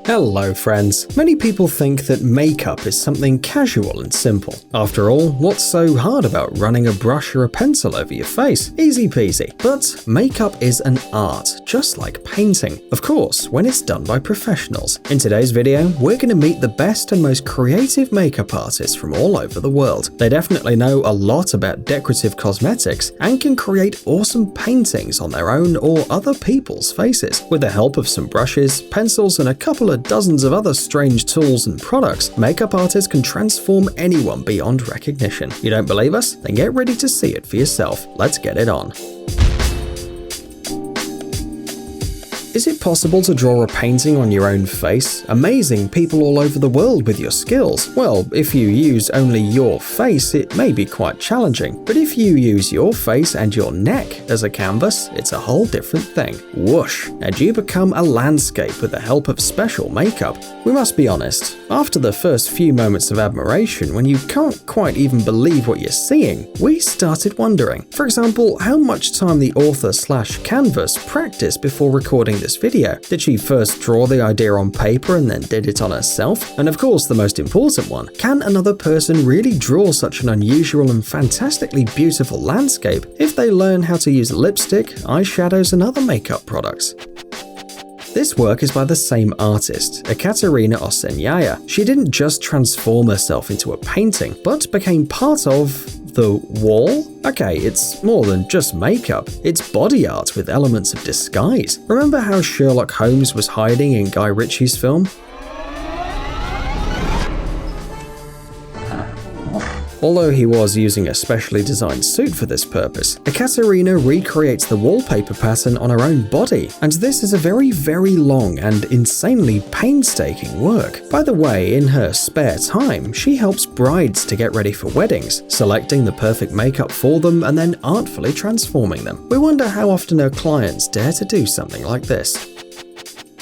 Hello friends. Many people think that makeup is something casual and simple. After all, what's so hard about running a brush or a pencil over your face? Easy peasy. But makeup is an art, just like painting. Of course, when it's done by professionals. In today's video, we're going to meet the best and most creative makeup artists from all over the world. They definitely know a lot about decorative cosmetics and can create awesome paintings on their own or other people's faces. With the help of some brushes, pencils, and a couple of dozens of other strange tools and products, makeup artists can transform anyone beyond recognition. You don't believe us? Then get ready to see it for yourself. Let's get it on. Is it possible to draw a painting on your own face, amazing people all over the world with your skills? Well, if you use only your face, it may be quite challenging. But if you use your face and your neck as a canvas, it's a whole different thing. Whoosh! And you become a landscape with the help of special makeup. We must be honest, after the first few moments of admiration, when you can't quite even believe what you're seeing, we started wondering. For example, how much time the author/canvas practiced before recording this video. Did she first draw the idea on paper and then did it on herself? And of course, the most important one, can another person really draw such an unusual and fantastically beautiful landscape if they learn how to use lipstick, eyeshadows, and other makeup products? This work is by the same artist, Ekaterina Osenyaya. She didn't just transform herself into a painting, but became part of the wall? Okay, it's more than just makeup. It's body art with elements of disguise. Remember how Sherlock Holmes was hiding in Guy Ritchie's film? Although he was using a specially designed suit for this purpose, Ekaterina recreates the wallpaper pattern on her own body, and this is a very, very long and insanely painstaking work. By the way, in her spare time, she helps brides to get ready for weddings, selecting the perfect makeup for them and then artfully transforming them. We wonder how often her clients dare to do something like this.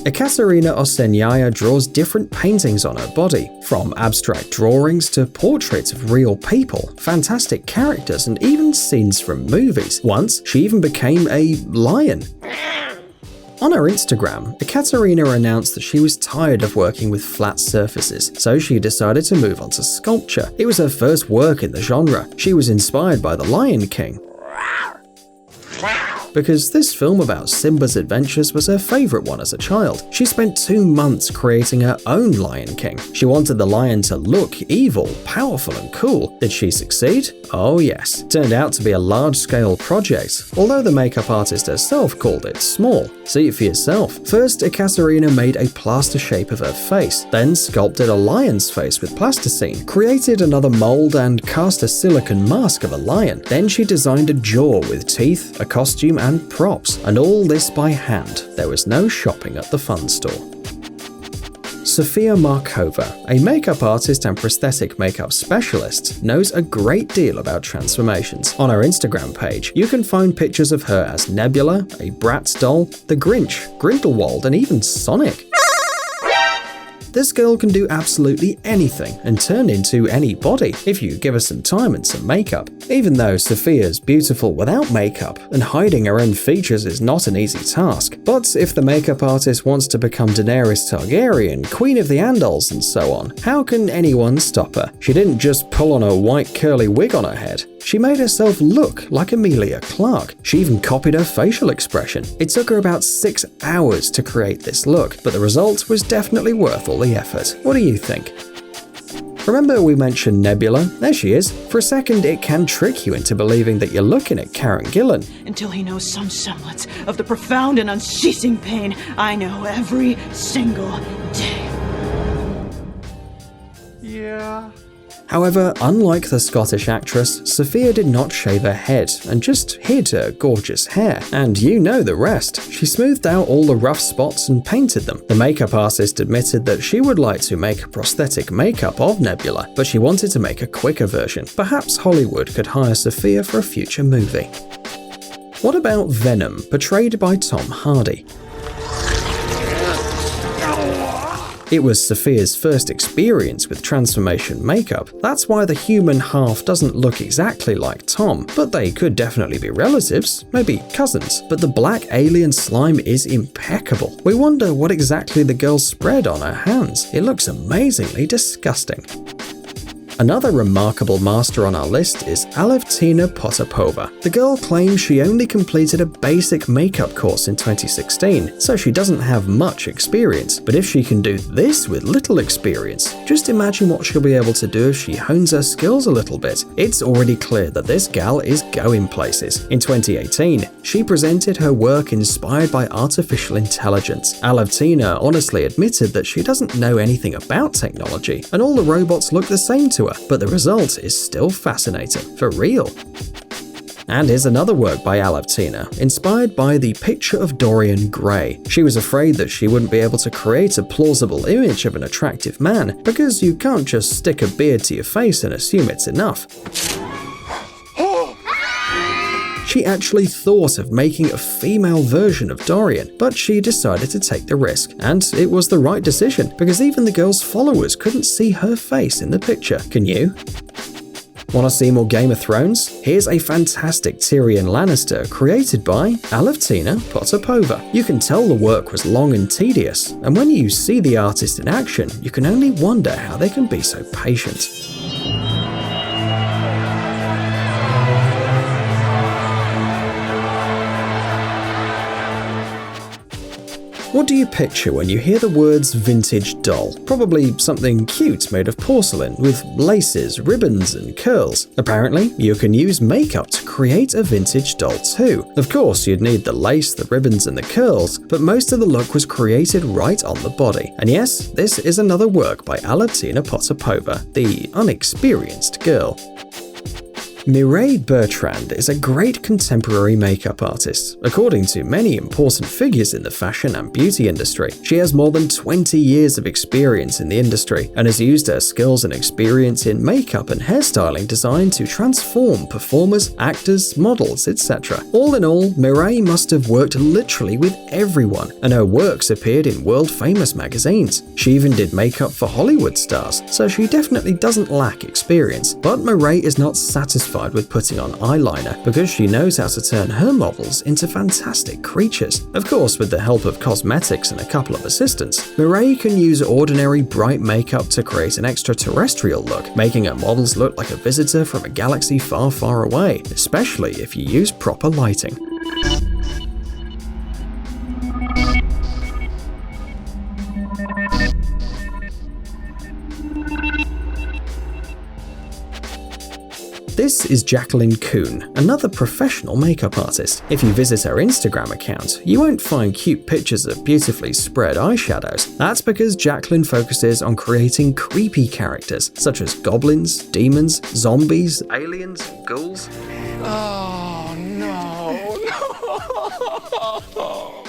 Ekaterina Osenyaya draws different paintings on her body, from abstract drawings to portraits of real people, fantastic characters, and even scenes from movies. Once, she even became a lion. On her Instagram, Ekaterina announced that she was tired of working with flat surfaces, so she decided to move on to sculpture. It was her first work in the genre. She was inspired by The Lion King, because this film about Simba's adventures was her favorite one as a child. She spent 2 months creating her own Lion King. She wanted the lion to look evil, powerful, and cool. Did she succeed? Oh yes. Turned out to be a large-scale project, although the makeup artist herself called it small. See it for yourself. First, Ekaterina made a plaster shape of her face, then sculpted a lion's face with plasticine, created another mold, and cast a silicone mask of a lion. Then she designed a jaw with teeth, a costume, and props, and all this by hand. There was no shopping at the fun store. Sofia Markova, a makeup artist and prosthetic makeup specialist, knows a great deal about transformations. On her Instagram page, you can find pictures of her as Nebula, a Bratz doll, the Grinch, Grindelwald, and even Sonic. This girl can do absolutely anything and turn into anybody if you give her some time and some makeup. Even though Sophia's beautiful without makeup, and hiding her own features is not an easy task. But if the makeup artist wants to become Daenerys Targaryen, Queen of the Andals, and so on, how can anyone stop her? She didn't just pull on a white curly wig on her head. She made herself look like Emilia Clarke. She even copied her facial expression. It took her about 6 hours to create this look, but the result was definitely worth all the effort. What do you think? Remember we mentioned Nebula? There she is. For a second, it can trick you into believing that you're looking at Karen Gillan. Until he knows some semblance of the profound and unceasing pain I know every single day. Yeah. However, unlike the Scottish actress, Sophia did not shave her head and just hid her gorgeous hair. And you know the rest. She smoothed out all the rough spots and painted them. The makeup artist admitted that she would like to make a prosthetic makeup of Nebula, but she wanted to make a quicker version. Perhaps Hollywood could hire Sophia for a future movie. What about Venom, portrayed by Tom Hardy? It was Sophia's first experience with transformation makeup. That's why the human half doesn't look exactly like Tom, but they could definitely be relatives, maybe cousins. But the black alien slime is impeccable. We wonder what exactly the girl spread on her hands. It looks amazingly disgusting. Another remarkable master on our list is Alevtina Potapova. The girl claims she only completed a basic makeup course in 2016, so she doesn't have much experience. But if she can do this with little experience, just imagine what she'll be able to do if she hones her skills a little bit. It's already clear that this gal is going places. In 2018, she presented her work inspired by artificial intelligence. Alevtina honestly admitted that she doesn't know anything about technology, and all the robots look the same to her. But the result is still fascinating, for real. And here's another work by Alevtina, inspired by the picture of Dorian Gray. She was afraid that she wouldn't be able to create a plausible image of an attractive man, because you can't just stick a beard to your face and assume it's enough. She actually thought of making a female version of Dorian, but she decided to take the risk. And it was the right decision, because even the girl's followers couldn't see her face in the picture. Can you? Want to see more Game of Thrones? Here's a fantastic Tyrion Lannister created by Alevtina Potapova. You can tell the work was long and tedious, and when you see the artist in action, you can only wonder how they can be so patient. What do you picture when you hear the words vintage doll? Probably something cute made of porcelain with laces, ribbons, and curls. Apparently, you can use makeup to create a vintage doll too. Of course, you'd need the lace, the ribbons, and the curls, but most of the look was created right on the body. And yes, this is another work by Alevtina Potapova, the unexperienced girl. Mireille Bertrand is a great contemporary makeup artist. According to many important figures in the fashion and beauty industry, she has more than 20 years of experience in the industry and has used her skills and experience in makeup and hairstyling design to transform performers, actors, models, etc. All in all, Mireille must have worked literally with everyone, and her works appeared in world-famous magazines. She even did makeup for Hollywood stars, so she definitely doesn't lack experience. But Mireille is not satisfied with putting on eyeliner, because she knows how to turn her models into fantastic creatures. Of course, with the help of cosmetics and a couple of assistants, Mireille can use ordinary bright makeup to create an extraterrestrial look, making her models look like a visitor from a galaxy far, far away, especially if you use proper lighting. This is Jacqueline Kuhn, another professional makeup artist. If you visit her Instagram account, you won't find cute pictures of beautifully spread eyeshadows. That's because Jacqueline focuses on creating creepy characters, such as goblins, demons, zombies, aliens, and ghouls. Oh, no.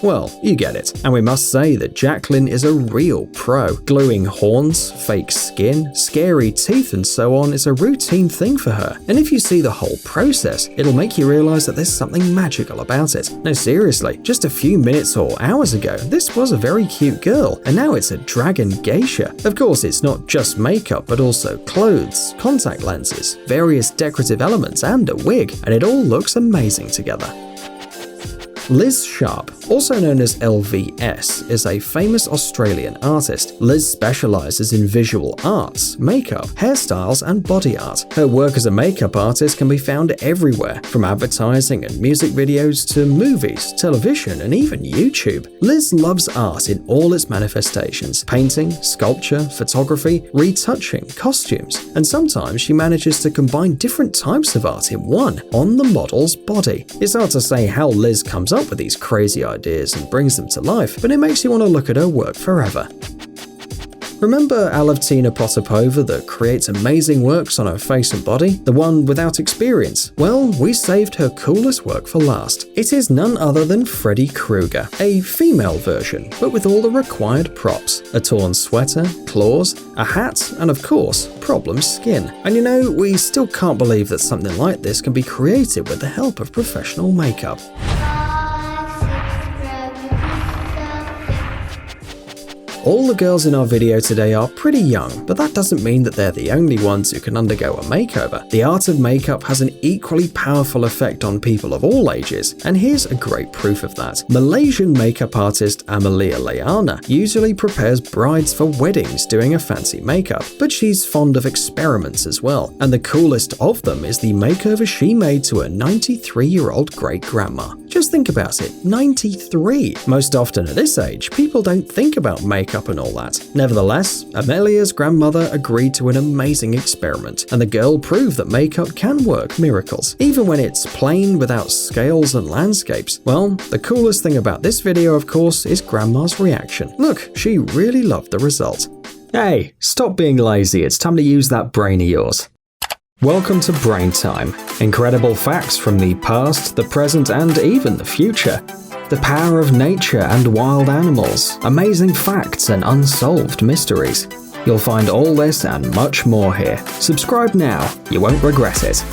Well, you get it. And we must say that Jacqueline is a real pro. Gluing horns, fake skin, scary teeth, and so on is a routine thing for her. And if you see the whole process, it'll make you realize that there's something magical about it. No, seriously, just a few minutes or hours ago, this was a very cute girl, and now it's a dragon geisha. Of course, it's not just makeup, but also clothes, contact lenses, various decorative elements, and a wig, and it all looks amazing together. Liz Sharp, also known as LVS, is a famous Australian artist. Liz specializes in visual arts, makeup, hairstyles, and body art. Her work as a makeup artist can be found everywhere, from advertising and music videos to movies, television, and even YouTube. Liz loves art in all its manifestations: painting, sculpture, photography, retouching, costumes, and sometimes she manages to combine different types of art in one, on the model's body. It's hard to say how Liz comes up with these crazy ideas and brings them to life, but it makes you want to look at her work forever. Remember Alevtina Potapova that creates amazing works on her face and body? The one without experience? Well, we saved her coolest work for last. It is none other than Freddy Krueger, a female version, but with all the required props: a torn sweater, claws, a hat, and of course, problem skin. And you know, we still can't believe that something like this can be created with the help of professional makeup. All the girls in our video today are pretty young, but that doesn't mean that they're the only ones who can undergo a makeover. The art of makeup has an equally powerful effect on people of all ages, and here's a great proof of that. Malaysian makeup artist Amalia Leana usually prepares brides for weddings doing a fancy makeup, but she's fond of experiments as well, and the coolest of them is the makeover she made to a 93-year-old great-grandma. Just think about it, 93! Most often at this age, people don't think about makeup and all that. Nevertheless, Amelia's grandmother agreed to an amazing experiment, and the girl proved that makeup can work miracles, even when it's plain without scales and landscapes. Well, the coolest thing about this video, of course, is Grandma's reaction. Look, she really loved the result. Hey, stop being lazy, it's time to use that brain of yours. Welcome to Brain Time. Incredible facts from the past, the present, and even the future. The power of nature and wild animals, amazing facts and unsolved mysteries. You'll find all this and much more here. Subscribe now, you won't regret it.